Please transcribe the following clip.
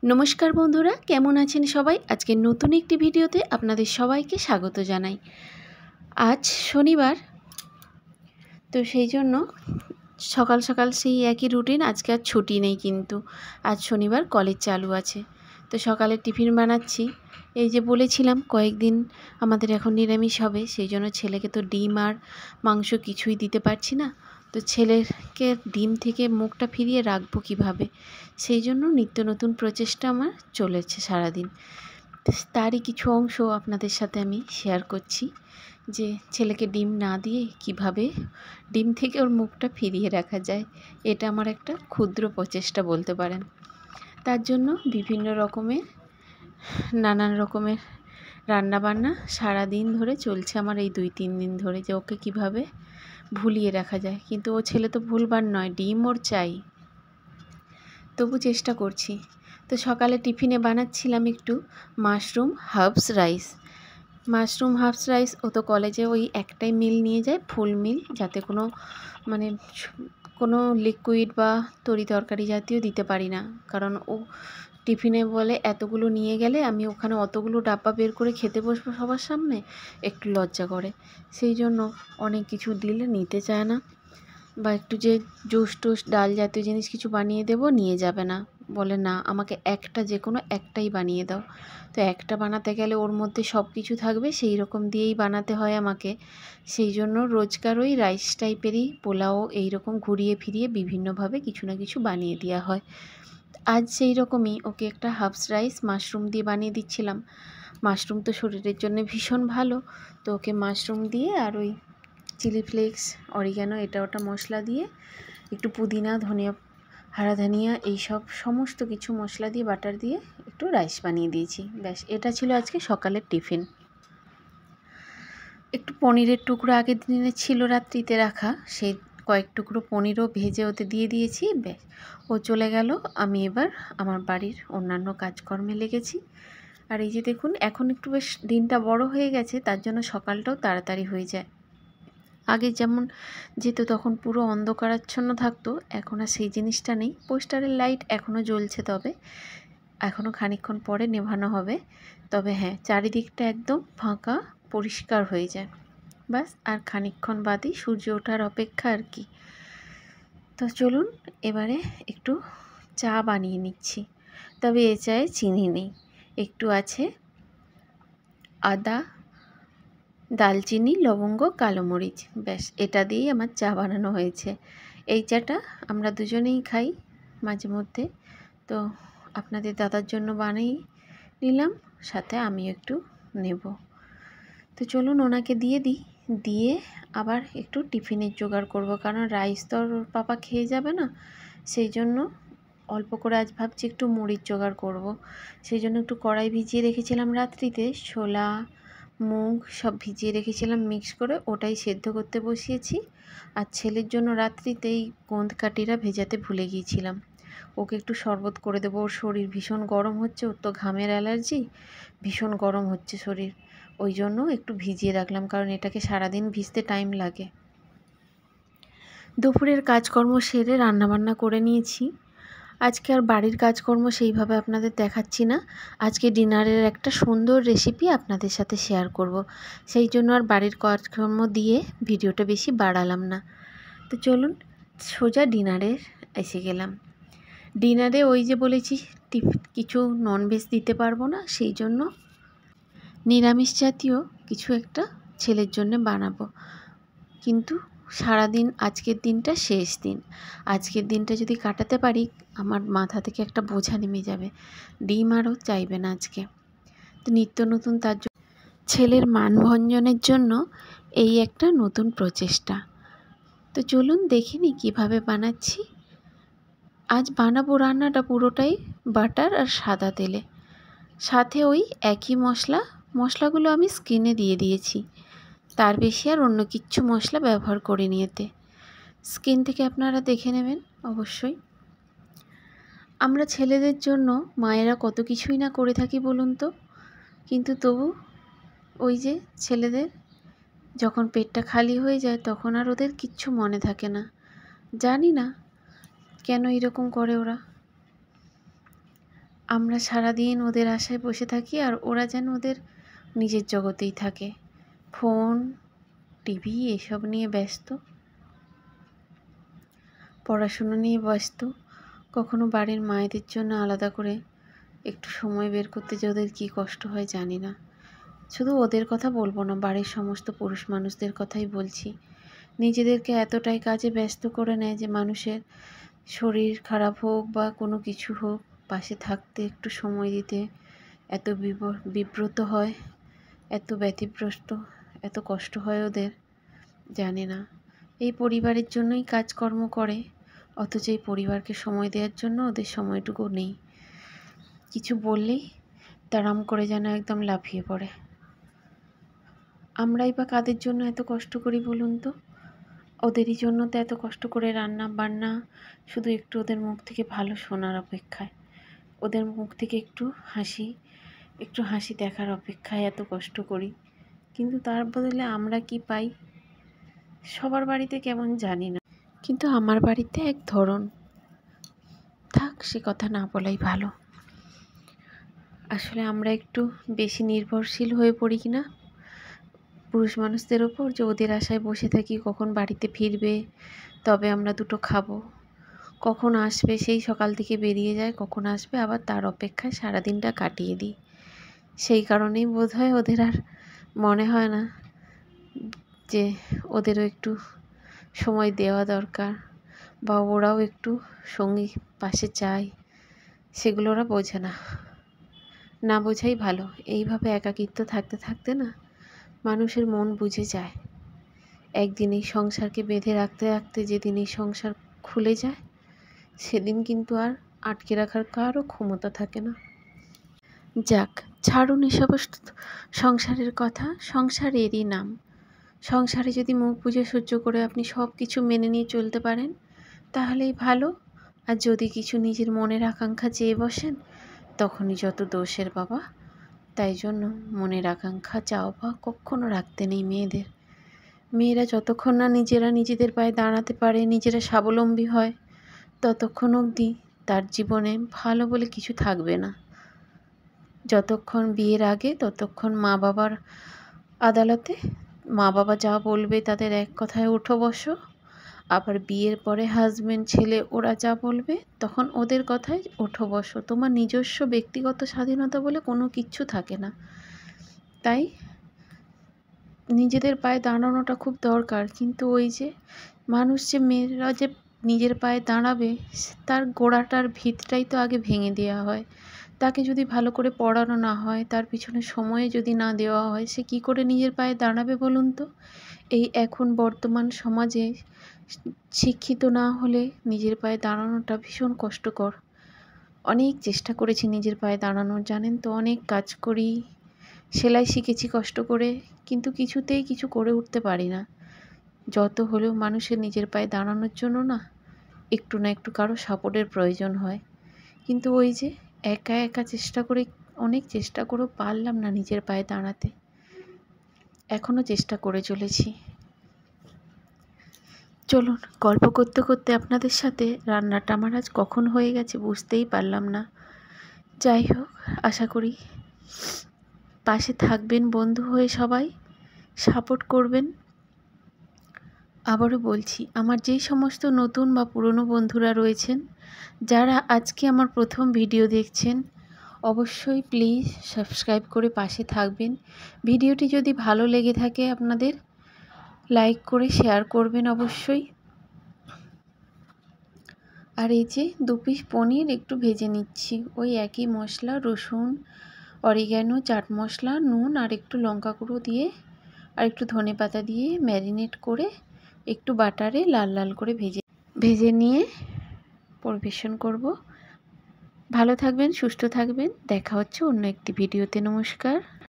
নমস্কার বন্ধুরা, কেমন আছেন সবাই? আজকে নতুন একটি ভিডিওতে আপনাদের সবাইকে স্বাগত জানাই। আজ শনিবার, তো সেই জন্য সকাল সকাল সেই একই রুটিন। আজকে আর ছুটি নেই, কিন্তু আজ শনিবার কলেজ চালু আছে। তো সকালে টিফিন বানাচ্ছি। এই যে বলেছিলাম কয়েকদিন আমাদের এখন নিরামিষ হবে, সেই জন্য ছেলেকে তো ডিম আর মাংস কিছুই দিতে পারছি না। তো ছেলেকে ডিম থেকে মুখটা ফিরিয়ে রাখবো কীভাবে, সেই জন্য নিত্য নতুন প্রচেষ্টা আমার চলেছে সারাদিন। তারই কিছু অংশ আপনাদের সাথে আমি শেয়ার করছি, যে ছেলেকে ডিম না দিয়ে কিভাবে ডিম থেকে ওর মুখটা ফিরিয়ে রাখা যায়। এটা আমার একটা ক্ষুদ্র প্রচেষ্টা বলতে পারেন। তার জন্য বিভিন্ন রকমের নানান রকমের রান্নাবান্না সারাদিন ধরে চলছে আমার, এই 2-3 দিন ধরে, যে ওকে কিভাবে ভুলিয়ে রাখা যায়। কিন্তু ও ছেলে তো ভুলবার নয়, ডিম ওর চাই, তবু চেষ্টা করছি। তো সকালে টিফিনে বানাচ্ছিলাম একটু মাশরুম হার্বস রাইস। ও তো কলেজে ওই একটাই মিল নিয়ে যায়, ফুল মিল, যাতে কোনো লিকুইড বা তরি তরকারি জাতীয় দিতে পারি না। কারণ ও টিফিনে বলে এতগুলো নিয়ে গেলে আমি ওখানে অতগুলো ডাব্বা বের করে খেতে বসবো সবার সামনে, একটু লজ্জা করে। সেই জন্য অনেক কিছু দিলে নিতে চায় না, বা একটু যে জুস টুস ডাল জাতীয় জিনিস কিছু বানিয়ে দেবো, নিয়ে যাবে না, বলে না আমাকে যে কোনো একটাই বানিয়ে দাও। তো একটা বানাতে গেলে ওর মধ্যে সব কিছু থাকবে, সেই রকম দিয়েই বানাতে হয় আমাকে। সেই জন্য রোজকার ওই রাইস টাইপেরই, পোলাও এইরকম ঘুরিয়ে ফিরিয়ে বিভিন্নভাবে কিছু না কিছু বানিয়ে দেওয়া হয়। আজ সেই রকমই ওকে একটা হার্বস রাইস মাশরুম দিয়ে বানিয়ে দিচ্ছিলাম। মাশরুম তো শরীরের জন্য ভীষণ ভালো, তো ওকে মাশরুম দিয়ে আর ওই চিলি ফ্লেক্স, অরিগ্যানো, এটা ওটা মশলা দিয়ে, একটু পুদিনা, ধনিয়া, হারা ধনিয়া, এইসব সমস্ত কিছু মশলা দিয়ে বাটার দিয়ে একটু রাইস বানিয়ে দিয়েছি। ব্যাস, এটা ছিল আজকে সকালের টিফিন। একটু পনিরের টুকরো আগের দিনে ছিল রাত্রিতে রাখা, সেই কয়েক টুকরো পনিরও ভেজে ওতে দিয়ে দিয়েছি। ব্যাস, ও চলে গেল। আমি এবার আমার বাড়ির অন্যান্য কাজকর্মে লেগেছি। আর এই যে দেখুন, এখন একটু বেশ দিনটা বড় হয়ে গেছে, তার জন্য সকালটাও তাড়াতাড়ি হয়ে যায়। আগে যেমন যেত তখন পুরো অন্ধকারাচ্ছন্ন থাকতো, এখন আর সেই জিনিসটা নেই। পোস্টারের লাইট এখনও জ্বলছে, তবে এখনও খানিকক্ষণ পরে নেভানো হবে। তবে হ্যাঁ, চারিদিকটা একদম ফাঁকা পরিষ্কার হয়ে যায়। ব্যাস, আর খানিকক্ষণ বাদেই সূর্য ওঠার অপেক্ষা আর কি। তো চলুন এবারে একটু চা বানিয়ে নিচ্ছি। তবে এ চায়ে চিনি নেই, একটু আছে আদা, দালচিনি, লবঙ্গ, কালো মরিচ। ব্যাস, এটা দিয়েই আমার চা বানানো হয়েছে। এই চাটা আমরা দুজনেই খাই মাঝে মধ্যে, তো আপনাদের দাদার জন্য বানিয়ে নিলাম, সাথে আমি একটু নেব। তো চলুন ওনাকে দিয়ে দিই, দিয়ে আবার একটু টিফিনের জোগাড় করব, কারণ রাইস তো ওর পাপা খেয়ে যাবে না। সেই জন্য অল্প করে আজ ভাবছি একটু মুড়ির জোগাড় করব। সেই জন্য একটু কড়াই ভিজিয়ে রেখেছিলাম রাত্রিতে, ছোলা মুগ সব ভিজিয়ে রেখেছিলাম মিক্স করে, ওটাই সেদ্ধ করতে বসিয়েছি। আর ছেলের জন্য রাত্রিতেই গোঁদ কাঠিটা ভেজাতে ভুলে গিয়েছিলাম, ওকে একটু শরবত করে দেবো। ওর শরীর ভীষণ গরম হচ্ছে, ওর তো ঘামের অ্যালার্জি, ভীষণ গরম হচ্ছে শরীর, ওই জন্য একটু ভিজিয়ে রাখলাম, কারণ এটাকে সারাদিন ভিজতে টাইম লাগে। দুপুরের কাজকর্ম সেরে রান্নাবান্না করে নিয়েছি। আজকে আর বাড়ির কাজকর্ম সেইভাবে আপনাদের দেখাচ্ছি না। আজকে ডিনারের একটা সুন্দর রেসিপি আপনাদের সাথে শেয়ার করব, সেই জন্য আর বাড়ির কাজকর্ম দিয়ে ভিডিওটা বেশি বাড়ালাম না। তো চলুন সোজা ডিনারে এসে গেলাম। ডিনারে ওই যে বলেছি কিছু ননভেজ দিতে পারবো না, সেই জন্য নিরামিষ জাতীয় কিছু একটা ছেলের জন্য বানাবো। কিন্তু সারাদিন, আজকের দিনটা শেষ দিন, আজকের দিনটা যদি কাটাতে পারি আমার মাথা থেকে একটা বোঝা নেমে যাবে। ডিম আরও চাইবে না আজকে। তো নিত্য নতুন, তার জন্য ছেলের মানভঞ্জনের জন্য এই একটা নতুন প্রচেষ্টা। তো চলুন দেখে নিই কীভাবে বানাচ্ছি। আজ বানাবো রান্নাটা পুরোটাই বাটার আর সাদা তেলে, সাথে ওই একই মশলাগুলো আমি স্ক্রিনে দিয়ে দিয়েছি। তার বেশি আর অন্য কিচ্ছু মশলা ব্যবহার করিনি এতে। স্ক্রিন থেকে আপনারা দেখে নেবেন অবশ্যই। আমরা ছেলেদের জন্য মায়েরা কত কিছুই না করে থাকি বলুন তো, কিন্তু তবু ওই যে ছেলেদের যখন পেটটা খালি হয়ে যায় তখন আর ওদের কিচ্ছু মনে থাকে না। জানি না কেন এরকম করে ওরা। আমরা সারাদিন ওদের আশায় বসে থাকি আর ওরা যেন ওদের নিজের জগতেই থাকে, ফোন টিভি এসব নিয়ে ব্যস্ত, পড়াশুনো নিয়ে ব্যস্ত। কখনো বাড়ির মায়েদের জন্য আলাদা করে একটু সময় বের করতে যে ওদের কী কষ্ট হয় জানি না। শুধু ওদের কথা বলবো না, বাড়ির সমস্ত পুরুষ মানুষদের কথাই বলছি। নিজেদেরকে এতটাই কাজে ব্যস্ত করে নেয় যে মানুষের শরীর খারাপ হোক বা কোনো কিছু হোক, পাশে থাকতে একটু সময় দিতে এত বিব্রত হয়, এত ব্যতিব্রস্ত, এত কষ্ট হয় ওদের, জানে না। এই পরিবারের জন্যই কাজকর্ম করে, অথচ এই পরিবারকে সময় দেওয়ার জন্য ওদের সময়টুকু নেই। কিছু বললেই তাড়াম করে যেন একদম লাফিয়ে পড়ে। আমরাই বা কাদের জন্য এত কষ্ট করি বলুন তো? ওদেরই জন্য তো এত কষ্ট করে রান্না বান্না, শুধু একটু ওদের মুখ থেকে ভালো শোনার অপেক্ষায়, ওদের মুখ থেকে একটু হাসি দেখার অপেক্ষায় এত কষ্ট করি। কিন্তু তার বদলে আমরা কি পাই? সবার বাড়িতে কেমন জানি না, কিন্তু আমার বাড়িতে এক ধরন। থাক, সে কথা না বলাই ভালো। আসলে আমরা একটু বেশি নির্ভরশীল হয়ে পড়ি কিনা পুরুষ মানুষদের ওপর, যে ওদের আশায় বসে থাকি কখন বাড়িতে ফিরবে, তবে আমরা দুটো খাবো, কখন আসবে, সেই সকাল থেকে বেরিয়ে যায়, কখন আসবে, আবার তার অপেক্ষায় সারাদিনটা কাটিয়ে দিই। সেই কারণেই বোধহয় ওদের আর মনে হয় না যে ওদেরও একটু সময় দেওয়া দরকার, বা ওরাও একটু সঙ্গী পাশে চায়, সেগুলো ওরা বোঝে না। না বোঝাই ভালো। এইভাবে একাকিত্ব থাকতে থাকতে না মানুষের মন বুঝে যায়। একদিন এই সংসারকে বেঁধে রাখতে রাখতে যেদিন এই সংসার খুলে যায়, সেদিন কিন্তু আর আটকে রাখার কারও ক্ষমতা থাকে না। যাক, ছাড়ুন এসব সংসারের কথা। সংসার এরই নাম। সংসারে যদি মুখ বুজে সহ্য করে আপনি সব কিছু মেনে নিয়ে চলতে পারেন, তাহলেই ভালো। আর যদি কিছু নিজের মনের আকাঙ্ক্ষা চেয়ে বসেন, তখনই যত দোষের বাবা। তাই জন্য মনের আকাঙ্ক্ষা চাওয়া পাওয়া কখনো রাখতে নেই মেয়েদের। মেয়েরা যতক্ষণ না নিজেরা নিজেদের পায়ে দাঁড়াতে পারে, নিজেরা স্বাবলম্বী হয়, ততক্ষণ অবধি তার জীবনে ভালো বলে কিছু থাকবে না। যতক্ষণ বিয়ের আগে ততক্ষণ মা বাবার আদালতে, মা বাবা যা বলবে তাদের এক কথায় ওঠো বসো। আবার বিয়ের পরে হাজব্যান্ড ছেলে ওরা যা বলবে তখন ওদের কথায় ওঠো বসো। তোমার নিজস্ব ব্যক্তিগত স্বাধীনতা বলে কোনো কিচ্ছু থাকে না। তাই নিজেদের পায়ে দাঁড়ানোটা খুব দরকার। কিন্তু ওই যে মানুষ, যে মেয়েরা যে নিজের পায়ে দাঁড়াবে, তার গোড়াটার ভিতটাই তো আগে ভেঙে দেওয়া হয়। তাকে যদি ভালো করে পড়ানো না হয়, তার পিছনে সময়ে যদি না দেওয়া হয়, সে কি করে নিজের পায়ে দাঁড়াবে বলুন তো? এই এখন বর্তমান সমাজে শিক্ষিত না হলে নিজের পায়ে দাঁড়ানোটা ভীষণ কষ্টকর। অনেক চেষ্টা করেছি নিজের পায়ে দাঁড়ানোর, জানেন তো, অনেক কাজ করি, সেলাই শিখেছি কষ্ট করে, কিন্তু কিছুতেই কিছু করে উঠতে পারি না। যত হলেও মানুষের নিজের পায়ে দাঁড়ানোর জন্য না একটু কারো সাপোর্টের প্রয়োজন হয়। কিন্তু ওই যে একা একা চেষ্টা করে, অনেক চেষ্টা করেও পারলাম না নিজের পায়ে দাঁড়াতে। এখনও চেষ্টা করে চলেছি। চলুন, গল্প করতে করতে আপনাদের সাথে রান্নাটা আমার আজ কখন হয়ে গেছে বুঝতেই পারলাম না। যাই হোক, আশা করি পাশে থাকবেন, বন্ধু হয়ে সবাই সাপোর্ট করবেন। আবারও বলছি, আমার যেই সমস্ত নতুন বা পুরনো বন্ধুরা রয়েছেন, যারা আজকে আমার প্রথম ভিডিও দেখছেন, অবশ্যই প্লিজ সাবস্ক্রাইব করে পাশে থাকবেন। ভিডিওটি যদি ভালো লেগে থাকে আপনাদের, লাইক করে শেয়ার করবেন অবশ্যই। আর এই যে 2 পিস পনির একটু ভেজে নিচ্ছি, ওই একই মশলা, রসুন, অরিগ্যানো, চাট মশলা, নুন আর একটু লঙ্কা গুঁড়ো দিয়ে আর একটু ধনেপাতা দিয়ে ম্যারিনেট করে একটু বাটারে লাল লাল করে ভেজে নিয়ে পরিবেশন করব। ভালো থাকবেন, সুস্থ থাকবেন। দেখা হচ্ছে অন্য একটি ভিডিওতে। নমস্কার।